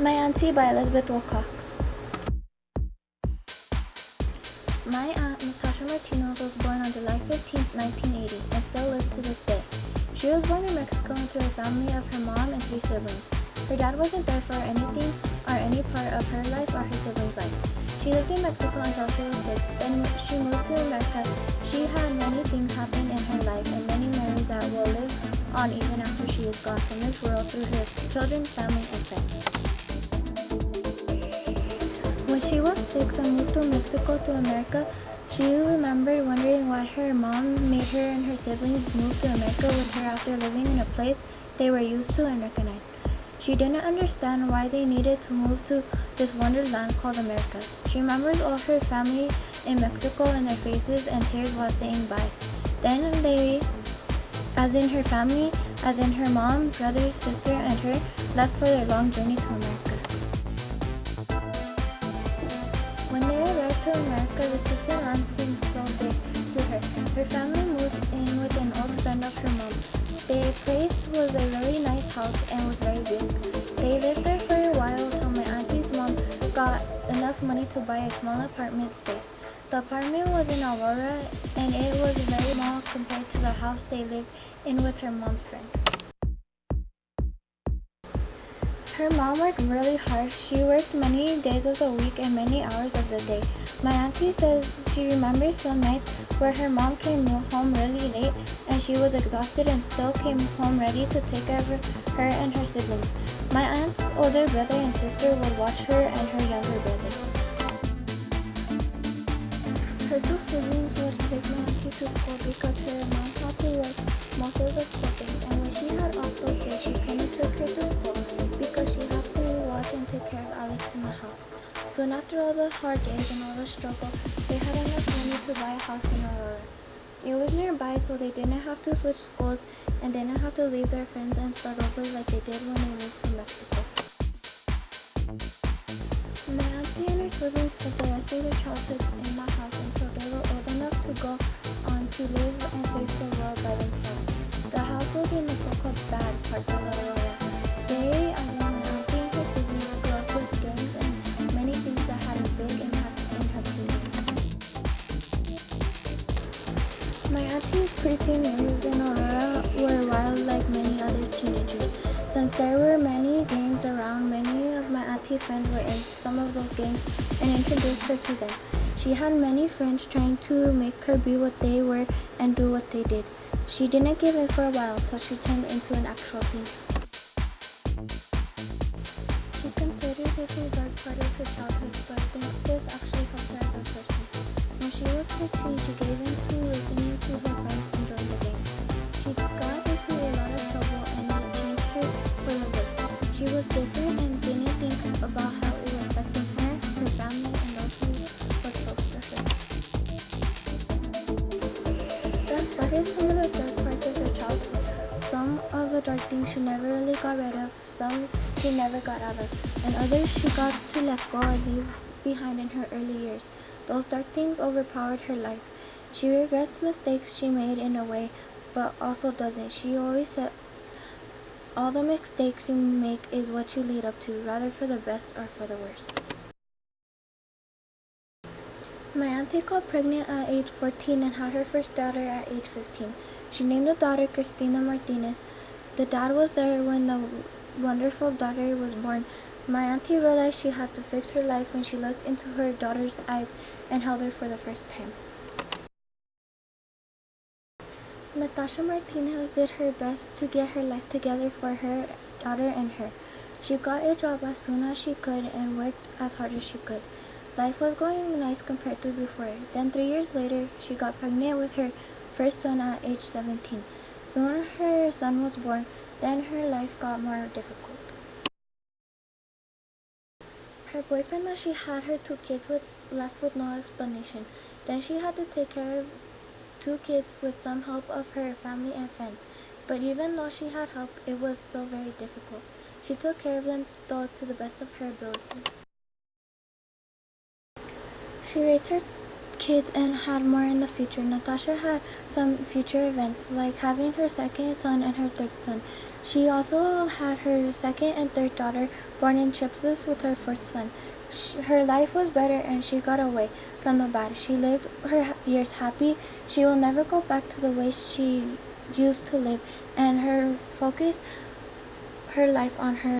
My Auntie by Elizabeth Wilcox. My aunt, Natasha Martinez, was born on July 15, 1980, and still lives to this day. She was born in Mexico into a family of her mom and 3 siblings. Her dad wasn't there for anything or any part of her life or her siblings' life. She lived in Mexico until she was 6, then she moved to America. She had many things happen in her life and many memories that will live on even after she is gone from this world through her children, family, and friends. When she was 6 and moved to Mexico to America, she remembered wondering why her mom made her and her siblings move to America with her after living in a place they were used to and recognized. She didn't understand why they needed to move to this wonderland called America. She remembers all her family in Mexico and their faces and tears while saying bye. Then they, as in her family, as in her mom, brother, sister, and her, left for their long journey to America. When they arrived to America, the distant land seemed so big to her. Her family moved in with an old friend of her mom. The place was a really nice house and was very big. They lived there for a while until my auntie's mom got enough money to buy a small apartment space. The apartment was in Aurora and it was very small compared to the house they lived in with her mom's friend. Her mom worked really hard. She worked many days of the week and many hours of the day. My auntie says she remembers some nights where her mom came home really late and she was exhausted and still came home ready to take care of her and her siblings. My aunt's older brother and sister would watch her and her younger brother. Her 2 siblings would take my auntie to school because her mom had to work most of the school days, and when she had off those days she couldn't take her to school because she had to watch and take care of Alex in the house. Soon after all the hard days and all the struggle, they had enough money to buy a house in Aurora. It was nearby, so they didn't have to switch schools and didn't have to leave their friends and start over like they did when they moved from Mexico. My auntie and her siblings spent the rest of their childhoods in the house until they were old enough to go on to live and face the world by themselves. The house was in the so-called bad parts of Aurora. They, as in my auntie and her siblings, grew up with gangs and many things that had a big impact in her teenage. My auntie's preteen years in Aurora were wild like many other teenagers. Since there were many gangs around, many of my auntie's friends were in some of those gangs and introduced her to them. She had many friends trying to make her be what they were and do what they did. She didn't give in for a while till she turned into an actual teen. She considers this a dark part of her childhood, but thinks this actually helped her as a person. When she was 13, she gave in to listening to her friends and joined the gang. She got into a lot of trouble and it changed her for the worse. She was different and didn't think about how it was affecting her, her family, and those who were close to her. That started some of the dark parts of her childhood. Some of the dark things she never really got rid of, some she never got out of, and others she got to let go and leave behind in her early years. Those dark things overpowered her life. She regrets mistakes she made in a way, but also doesn't. She always says, all the mistakes you make is what you lead up to, rather for the best or for the worst. My auntie got pregnant at age 14 and had her first daughter at age 15. She named the daughter Cristina Martinez. The dad was there when the wonderful daughter was born. My auntie realized she had to fix her life when she looked into her daughter's eyes and held her for the first time. Natasha Martinez did her best to get her life together for her daughter and her. She got a job as soon as she could and worked as hard as she could. Life was going nice compared to before. Then 3 years later, she got pregnant with her first son at age 17. Soon her son was born, then her life got more difficult. Her boyfriend that she had her 2 kids with left with no explanation. Then she had to take care of 2 kids with some help of her family and friends. But even though she had help, it was still very difficult. She took care of them, though, to the best of her ability. She raised her kids and had more in the future. Natasha had some future events, like having her second son and her third son. She also had her second and third daughter born in triplets with her fourth son. Her life was better and she got away from the bad. She lived her years happy. She will never go back to the way she used to live, and her focus her life on her